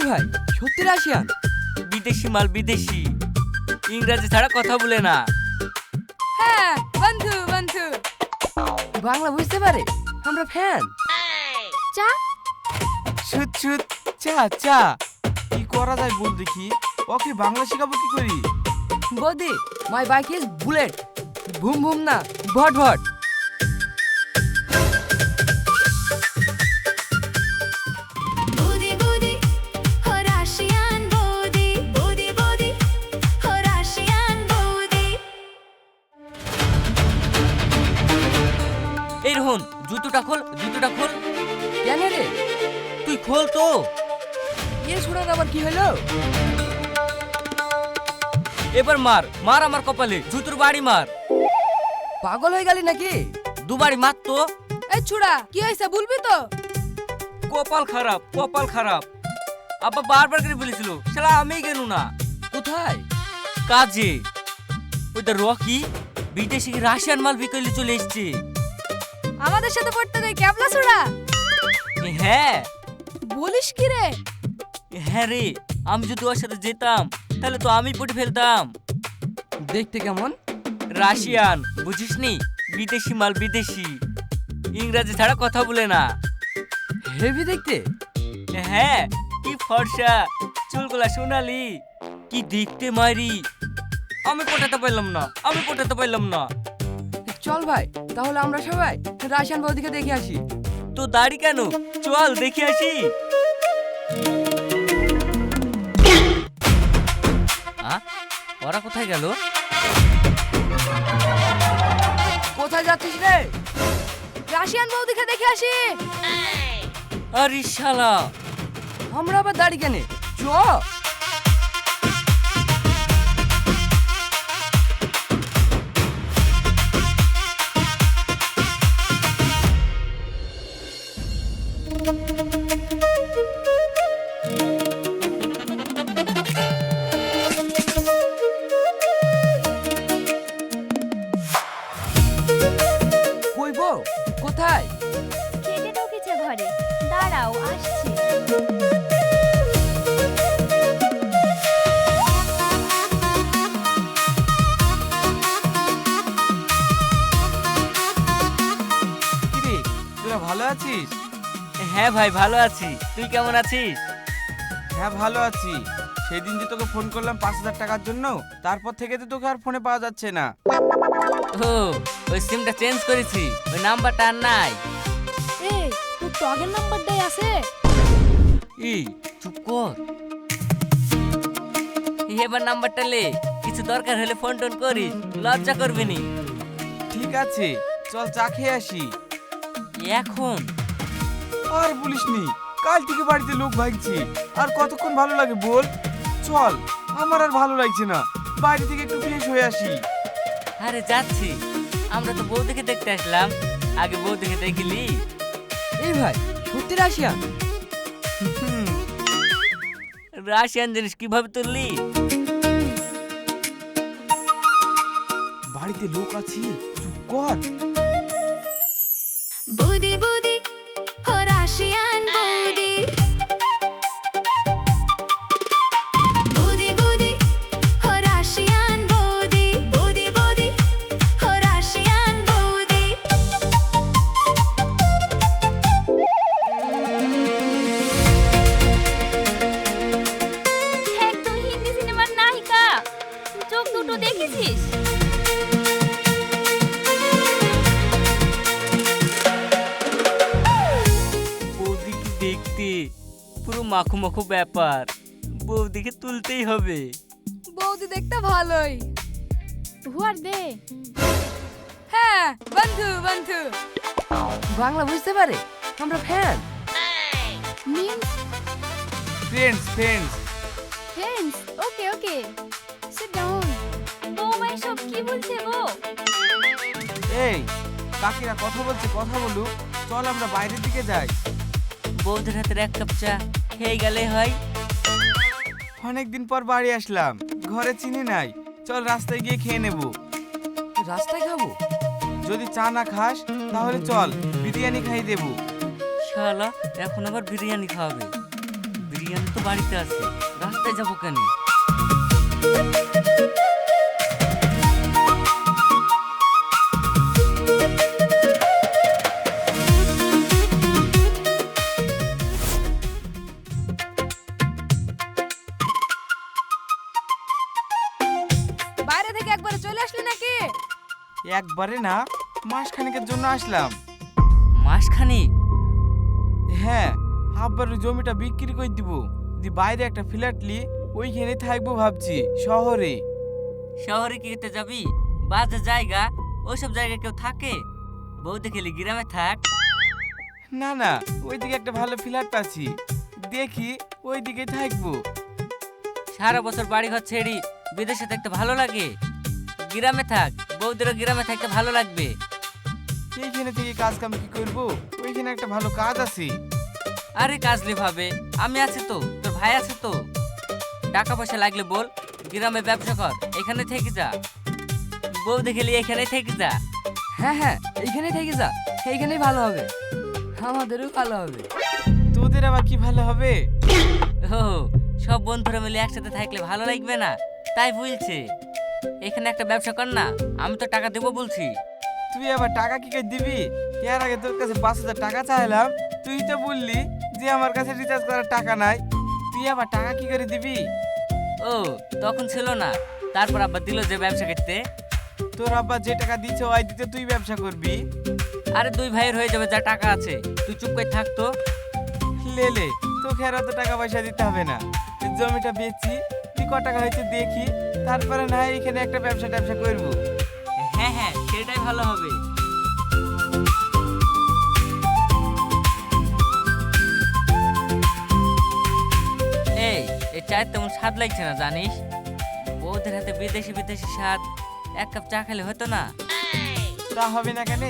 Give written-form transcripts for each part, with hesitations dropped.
ভাই সত্যি রাশিয়ান? বিদেশি মাল, বিদেশি। ইংরেজি ছাড়া কথা বলে না। হ্যাঁ বন্ধু বন্ধু। বাংলা বুঝতে পারে? আমরা ফ্যান। চা ছুত ছুত চা চা। কি করা যায় বল দেখি, ওকে বাংলা শেখাবো কি করি? বৌদি, মাই বাইক ইজ বুলেট। ভুম ভুম না, ভট ভট। Budi budi ho Russian budi budi budi ho Russian budi এই রোহন, জুতোটা খোল, জুতোটা খোল। কেন রে? তুই খোল তো। এ ছোড়ার আবার কি হলো? এবার মার, মার আমার কপালে, জুতোর বাড়ি মার। পাগল হয়ে গেলি নাকি? দুবারই মার তো। এই ছুড়া কি হয়েছে বলবি তো? কপাল খারাপ, কপাল খারাপ। আব্বা বারবার করে বলেছিল, শালা আমি গেল না কোথায়? কাজে। ওইটা রকি বিদেশি রাশিয়ান মাল বিকেলে চলে এসছে। আমাদের সাথে পড়তে গই ক্যাবলা ছুড়া। হ্যাঁ বলিস কি রে? হ্যাঁ রে, আমি যদি ওর সাথে যেতাম তাহলে তো আমি পড়ে ফেলতাম। দেখতে কেমন? রাশিয়ান, বুঝিসনি? বিদেশি মাল, বিদেশি। ইংরেজি ছাড়া কথা বলে না। হেভি দেখতে। হ্যাঁ, কি ফর্সা, চুলগুলা সোনালি, কি দেখতে মারি। আমি পটাতে পারলাম না, আমি পটাতে পারলাম না। চল ভাই, তাহলে আমরা সবাই রাশিয়ান বৌদিকে দেখে আসি। তো দাড়ি কেন? চল দেখে আসি। ওরা কোথায় গেল? কোথায় যাচ্ছিস রে? রাশিয়ান বৌদিকে দেখে আসি। আরে শালা, আমরা আবার দাড়ি কেনে? চ। কই গো? কোথায়? খেতে ঢুকেছে ঘরে, দাঁড়াও আসছি। কিরে, তোরা ভালো আছিস? হ্যাঁ ভাই ভালো আছি, তুই কেমন আছিস? হ্যাঁ ভালো আছি। সেদিন যে তোকে ফোন করলাম 5,000 টাকার জন্য, তারপর থেকে তো তোকে আর ফোনে পাওয়া যাচ্ছে না। ও, ওই সিমটা চেঞ্জ করেছি, ওই নাম্বারটা আর নাই। এই তোর টগের নাম্বারটাই আছে? এই চুপ কর। এবার নাম্বারটা লে, কিছু দরকার হলে ফোন টোন করিস, লজ্জা করবি নি। ঠিক আছে, চল চা খেয়ে আসি। এখন আর বলিসনি, কাল থেকে বাড়িতে লোক ভাগছি, আর কতক্ষণ ভালো লাগে বল? চল, আমার আর ভালো লাগছে না, বাইরে থেকে একটু ফ্রেশ হয়ে আসি। আরে যাচ্ছি, আমরা তো বৌদিকে দেখতে আসলাম, আগে বৌদিকে দেখিলি। এই ভাই সত্যি রাশিয়ান? রাশিয়ান জিনিস কিভাবে তুললি? বাড়িতে লোক আছে, চুপ কর। Budi budi ho Russian budi budi budi ho Russian budi budi budi ho Russian budi একদম হিন্দি সিনেমার নায়িকা, চোখ দুটো দেখেছিস? বৌদিকে দেখতে পুরো মাখো মাখো ব্যাপার, বৌদিকে তুলতেই হবে। বৌদি দেখতে ভালোই। হুয়ার দে। হ্যাঁ বন্ধু বন্ধু। বাংলা বুঝতে পারে? আমরা fan. Means friends friends. Friends, okay okay, sit down. বৌমা সব কি বলছে গো? এই কাকিরা কথা বলছে, কথা বলুক, চল আমরা বাইরের দিকে যাই। বৌদির হাতের এক কাপ চা খেয়ে গেলে হয়। অনেকদিন পর বাড়ি আসলাম, ঘরে চিনি নাই, চল রাস্তায় গিয়ে খেয়ে নেব। রাস্তায় খাবো? যদি চা না খাস তাহলে চল বিরিয়ানি খাই দেবো। শালা এখন আবার বিরিয়ানি খাওয়াবে। বিরিয়ানি তো বাড়িতে আছে, রাস্তায় যাবো কেন? বাইরে থেকে একবারে চলে আসলি নাকি? একবারে না, মাসখানেকের জন্য আসলাম। মাসখানেক? হ্যাঁ, আব্বার ওই জমিটা বিক্রি করে দিব, দি বাইরে একটা ফ্ল্যাট লি ওইখানে থাকবো ভাবছি, শহরে। শহরে কি করতে যাবি? বাজে জায়গা, ওইসব জায়গায় কেউ থাকে? বউ দেখেলি গ্রামে থাক। না না, ওইদিকে একটা ভালো ফ্ল্যাট পাচ্ছি, দেখি ওইদিকে থাকবো। সারা বছর বাড়ি ঘর ছেড়ি বিদেশে থাকতে ভালো লাগে? গ্রামে থাক, বউদেরও গ্রামে থাকতে ভালো লাগবে। এইখানে থেকে কাজ কাম কি করবো? ওইখানে একটা ভালো কাজ আছে। আরে কাজলে ভাবে, আমি আছি তো, তোর ভাই আছে তো। টাকা পয়সা লাগলে বল, গ্রামে ব্যবসা কর, এখানে থেকে যা। বউ দেখেলি এখানে থেকে যা। হ্যাঁ হ্যাঁ, এইখানেই থেকে যা, এইখানেই ভালো হবে, আমাদেরও ভালো হবে। তোদের আবার কি ভালো হবে? ও, সব বন্ধুরা মিলে একসাথে থাকলে ভালো লাগবে না, তাই বলছে। এখানে একটা ব্যবসা কর না, আমি তো টাকা দেবো বলছি। তুই আবার টাকা কি করে দিবি? এর আগে তোর কাছে 5,000 টাকা চাইলাম, তুই তো বললি যে আমার কাছে রিচার্জ করার টাকা নাই। তুই আবার টাকা কি করে দিবি? ও, তখন ছিল না, তারপর আবার দিল যে ব্যবসা করতে। তোর আব্বা যে টাকা দিচ্ছে ওই দিতে তুই ব্যবসা করবি? আরে দুই ভাইয়ের হয়ে যাবে, যা টাকা আছে। তুই চুপ করে থাকতো। লেলে, তোকে আর অত টাকা পয়সা দিতে হবে না, জমিটা বেচি, তুই ক টাকা হয়েছে দেখি, তারপরে না হয় এখানে একটা ব্যবসা করবো। হ্যাঁ হ্যাঁ, সেটাই ভালো হবে। এই এই চায়ের তেমন স্বাদ লাগছে না জানিস? বউদের হাতে বিদেশি বিদেশি স্বাদ, এক কাপ চা খেলে হতো না? তা হবে না কেন,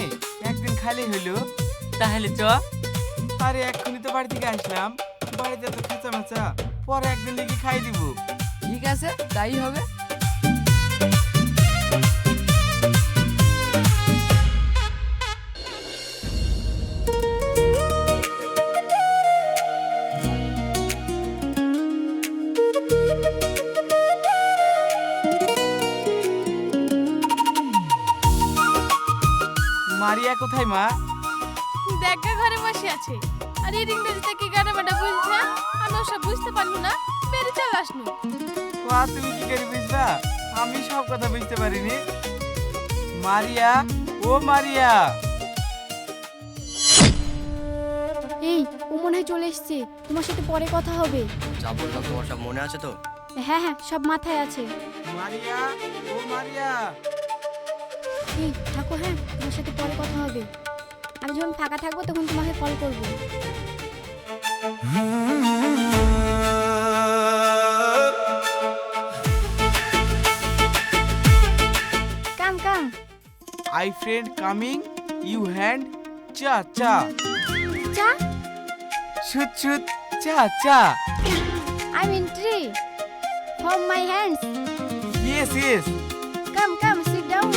একদিন খালি হইলো। তাহলে চ। আরে এক্ষুনি তো বাড়ি থেকে আসলাম, বাড়িতে তো খেঁচা মেচা, পরে একদিন লেগে খাই দিব। ঠিক আছে, তাই হবে। মারিয়া কোথায় মা? দেখা ঘরে বসে আছে। আর এই ইংরেজিতে কি গানে মাটা বলছে, আমি ওসব বুঝতে পারলু না, বেরিয়ে চলে আসনু। ওয়া, তুমি কি করে বুঝবা? আমি সব কথা বুঝতে পারিনি। মারিয়া, ও মারিয়া। এই, ও মনে হয় চলে এসছে, তোমার সাথে পরে কথা হবে। যা বললাম তোমার সব মনে আছে তো? হ্যাঁ হ্যাঁ, সব মাথায় আছে। মারিয়া, ও মারিয়া। এই থাকো, হ্যাঁ তোমার সাথে পরে কথা হবে। আমি যখন ফাঁকা থাকবো তখন তোমাকে কল করবো। Come come. I friend coming, you hand, চা চা। চা? শুট শুট, চা চা। I mean tree. From my hands. Yes yes. Come come, sit down.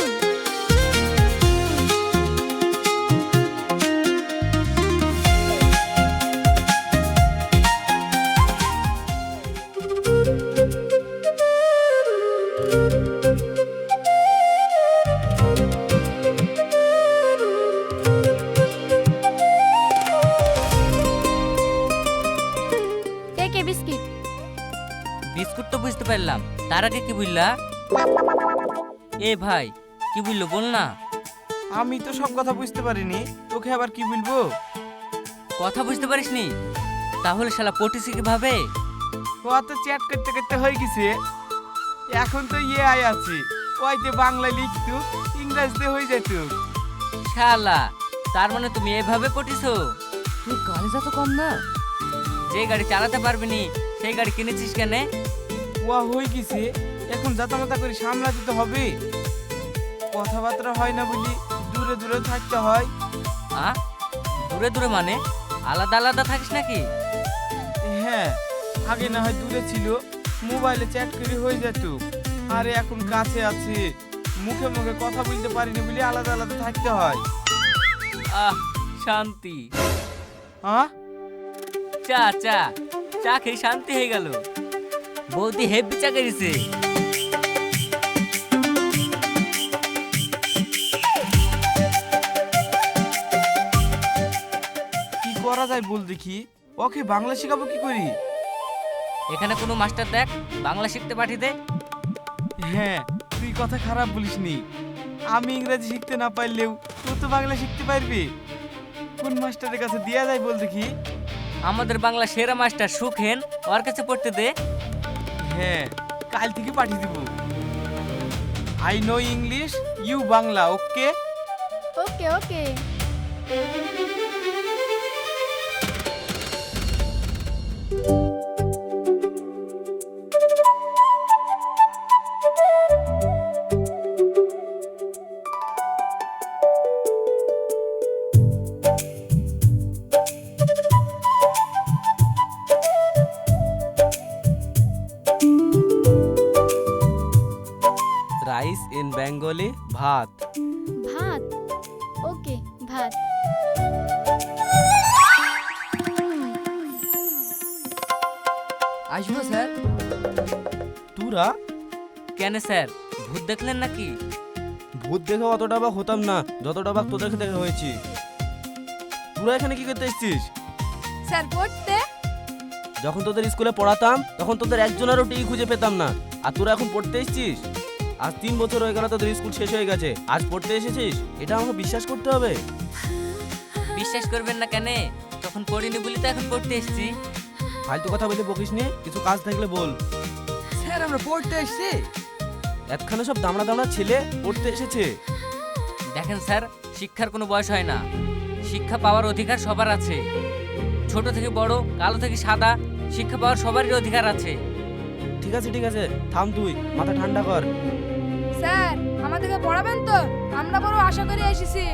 Take a biscuit. Biscuit তো বুঝতে পারলাম, তার আগে কি বললা? এ ভাই, কি বললো বল না। আমি তো সব কথা বুঝতে পারিনি, তোকে আবার কি বলবো? কথা বুঝতে পারিসনি? তাহলে শালা পটিসি কিভাবে? ও তো চ্যাট করতে করতে হয়ে গেছে, এখন তো ইয়ে আই আছে, ওইতে বাংলা লিখতো, ইংরেজিতে হয়ে যেত। শালা, তার মানে তুমি এভাবে পটিছো? তোর গাড়ি যা তো কম না। যে গাড়ি চালাতে পারবি নি সেই গাড়ি কিনেছিস কেন? ওয়া হয়ে গেছে, এখন যাতামাতা করে সামলাতে তো হবে। কথাবার্তা হয় না বলি দূরে দূরে থাকতে হয়। আ, দূরে দূরে মানে আলাদা আলাদা থাকিস নাকি? হ্যাঁ, আগে না হয় দূরে ছিল, মোবাইলে চ্যাট করে হয়ে যেত, আর এখন কাছে আছে, মুখে মুখে কথা বলতে পারিনি বলে আলাদা আলাদা থাকতে হয়। আহ, শান্তি। হ্যাঁ, চা চা। চা খেয়ে শান্তি হয়ে গেল। বৌদি হেভি চা করেছে। কি করা যায় বল দেখি, ওকে বাংলা শেখাবো কি করি? এখানে কোনো মাস্টার দেখ, বাংলা শিখতে পাঠিয়ে দে। হ্যাঁ, তুই কথা খারাপ বলিসনি। আমি ইংরেজি শিখতে না পারলেও তুই তো বাংলা শিখতে পারবি। কোন মাস্টারের কাছে দেয়া যায় বল দেখি? আমাদের বাংলা সেরা মাস্টার সুখেন, ওর কাছে পড়তে দে। হ্যাঁ, কাল থেকে পাঠিয়ে দিব। I know English, you Bangla, okay? Okay okay. Rice in Bengali ভাত। ভাত। ওকে ভাত। আসবো স্যার? তোরা কেন স্যার, ভূত দেখলেন নাকি? ভূত দেখে অতটা বাক হতাম না যতটা বাক তোদেরকে দেখা হয়েছি। তোরা এখানে কি করতে এসেছিস? স্যার পড়তে। যখন তোদের স্কুলে পড়াতাম তখন তোদের একজনেরও টিকি খুঁজে পেতাম না, আর তোরা এখন পড়তে এসেছিস? আজ 3 বছর হয়ে গেল তোদের স্কুল শেষ হয়ে গেছে, আজ পড়তে এসেছিস? এটা আমাকে বিশ্বাস করতে হবে। বিশ্বাস করবেন না কেন? তখন পড়িনি বলি তো এখন পড়তে এসেছি। ফালতু কথা বলে বকিস নি, কিছু কাজ থাকলে বল। স্যার আমরা পড়তে এসেছি। একখানে সব দামড়া দামড়া ছেলে পড়তে এসেছে। দেখেন স্যার, শিক্ষার কোনো বয়স হয় না। শিক্ষা পাওয়ার অধিকার সবার আছে। ছোট থেকে বড়, কালো থেকে সাদা, শিক্ষা পাওয়ার সবারই অধিকার আছে। ঠিক আছে ঠিক আছে, থাম তুই, মাথা ঠান্ডা কর। স্যার আমাদেরকে পড়াবেন তো? আমরা বড় আশা করে এসেছি।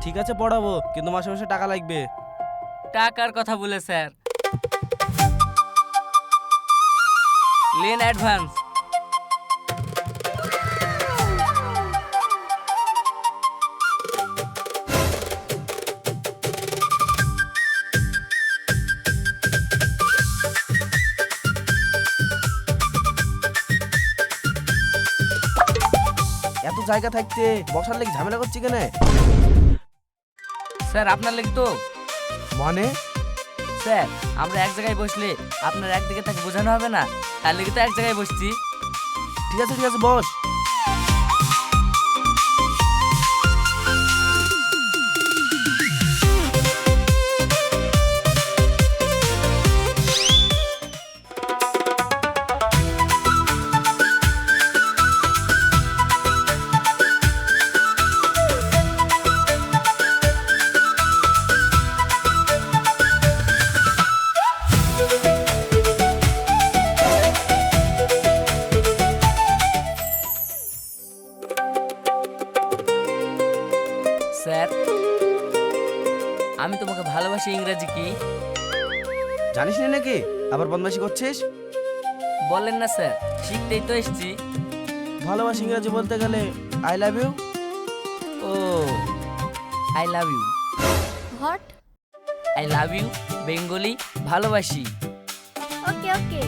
ঠিক আছে পড়াবো, কিন্তু মাসে মাসে টাকা লাগবে। টাকার কথা বলে স্যার, লেন অ্যাডভান্স। এত জায়গা থাকতে বসার লেগে ঝামেলা করছি কেন? স্যার আপনার লেগে তো। মানে? স্যার আমরা এক জায়গায় বসলে আপনার একদিকে তাকে বোঝানো হবে না, তার লেগে তো এক জায়গায় বসছি। ঠিক আছে ঠিক আছে, বস। স্যার আমি তোমাকে ভালোবাসি ইংরেজি কি? জানিস না নাকি আবার বদমাশি করছিস? বলেন না স্যার, শিখতেই তো এসেছি। ভালোবাসি ইংরেজি বলতে গেলে আই লাভ ইউ। ও I love you. Hot. I love you Bengali ভালোবাসি। ওকে ওকে।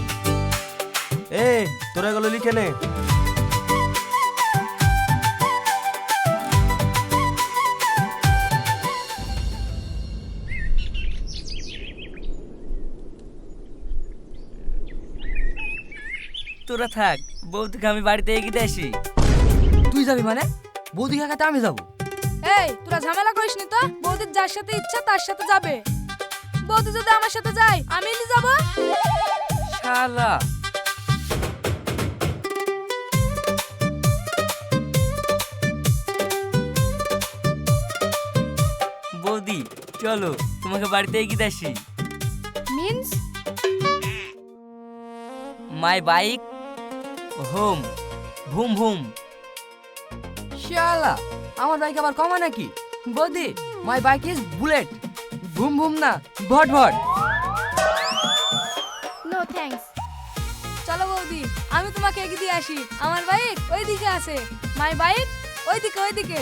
এ তোরা এগুলো লিখে নে। তোরা থাক, বৌদিকে আমি বাড়িতে এগিয়ে আসি। তুই যাবি মানে? বৌদি কাকাতে আমি যাবো। এই তোরা ঝামেলা করিসনি তো? বৌদির যার সাথে ইচ্ছা তার সাথে যাবে। বৌদি যদি আমার সাথে যায় আমি নিয়ে যাবো। শালা বৌদি চলো তোমাকে বাড়িতে এগিয়ে আসি। মিন্স মাই বাইক হোম ভুম ভুম। শালা আমার বাইক আবার কমা নাকি? বৌদি মাই বাইক ইজ বুলেট, ভুম ভুম না ভট ভট। No thanks. চলো বৌদি আমি তোমাকে এগিয়ে দিয়ে আসি। আমার বাইক ওই দিকে আছে, মাই বাইক ওই দিকে ওই দিকে।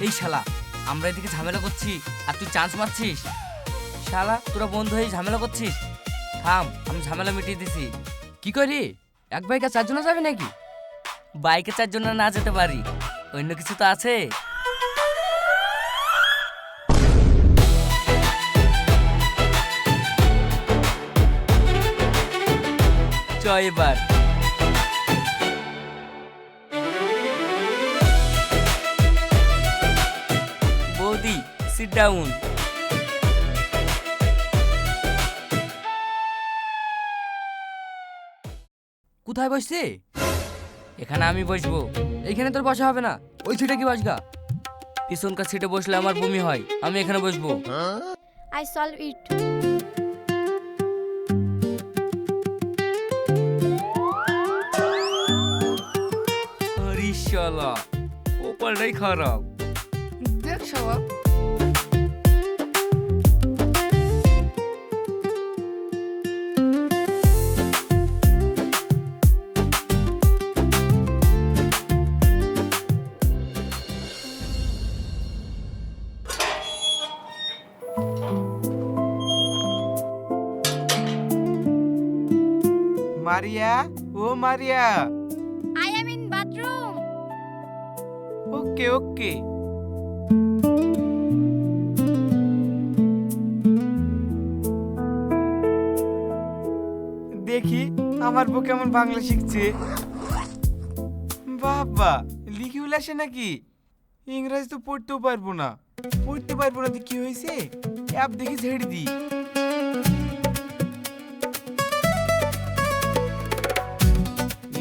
এই শালা আমরা এদিকে ঝামেলা করছি আর তুই চান্স মারছিস। শালা তোরা বন্ধু হয়ে ঝামেলা করছিস? থাম, আমি ঝামেলা মিটিয়ে দিছি। কি করি এক বাইকে 4 জন যাবে নাকি? বাইকে 4 জন না যেতে পারি, অন্য কিছু তো আছে। চ এবার। বৌদি সিট ডাউন। কোথায় বসছি? এখানে আমি বসবো। এইখানে তোর বসা হবে না, ওই সিটে কি বসগা। পিছনকার সিটে বসলে আমার বমি হয়, আমি এখানে বসবো। I solve it. আরে শালা, কপালটাই খারাপ। দেখ শালা, মারিয়া, ও Maria. I am in bathroom. Okay okay. দেখি আমার বউ কেমন বাংলা শিখছে। বাবা, লিখি উল্লাসে নাকি? ইংরেজি তো পড়তেও পারবো না। পড়তে পারবো না তো কি হয়েছে? অ্যাপ দেখি ছেড়ে দি।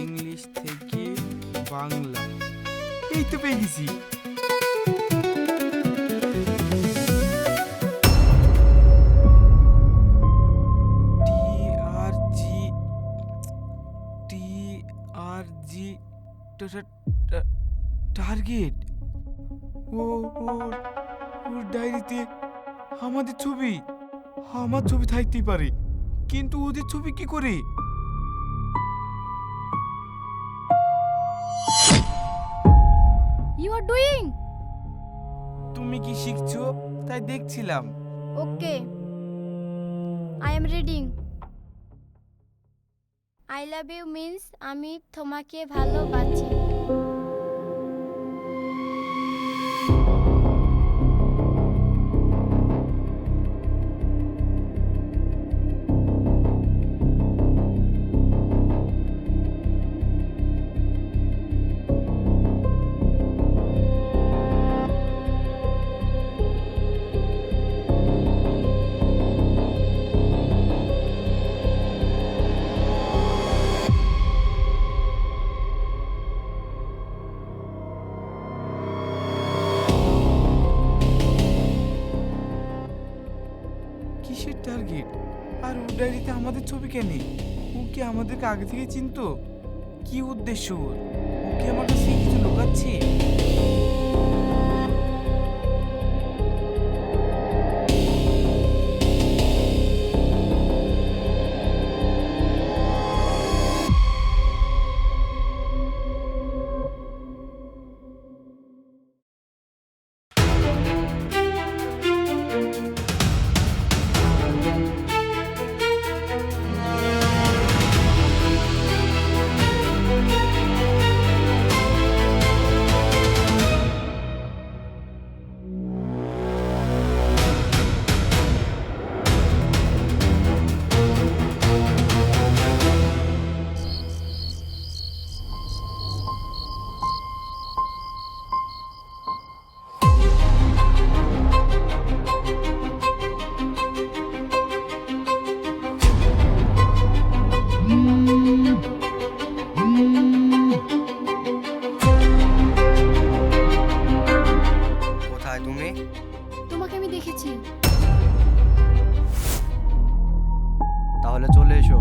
ইংলিশ থেকে বাংলা, এই তো পেয়ে গেছি। TRG target. ওর ডায়েরিতে আমাদের ছবি, আমার ছবি থাকতেই পারে, কিন্তু ওদের ছবি কি করে? You are doing. তুমি কি শিখছো তাই দেখছিলাম। Okay, I am reading. I love you means আমি তোমাকে ভালোবাসি। কিসের টার্গেট? আর ওর ডায়েরিতে আমাদের ছবি কেন? ও কি আমাদেরকে আগে থেকে চিনতো? কি উদ্দেশ্য ওর? ও কি আমার কাছে কিছু লুকাচ্ছে? কোথায় তুমি? তোমাকে আমি দেখেছি। তাহলে চলে এসো।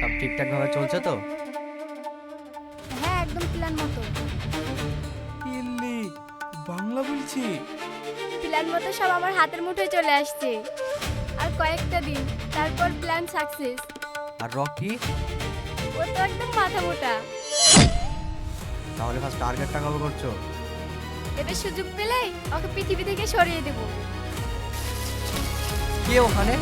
সব ঠিকঠাক ভাবে চলছে তো? হ্যাঁ, একদম প্ল্যান মতো। ইল্লি, বাংলা বলছি। প্ল্যান মতো সব আমার হাতের মুঠোয় চলে আসছে। আর কয়েকটা দিন, তারপর প্ল্যান সাকসেস। আর রকি? ও তো একদম মাথা মোটা। তাহলে ফার্স্ট টার্গেটটা কবে করছো? এবার সুযোগ পেলেই ওকে পৃথিবী থেকে সরিয়ে দেবো। কে ওখানে?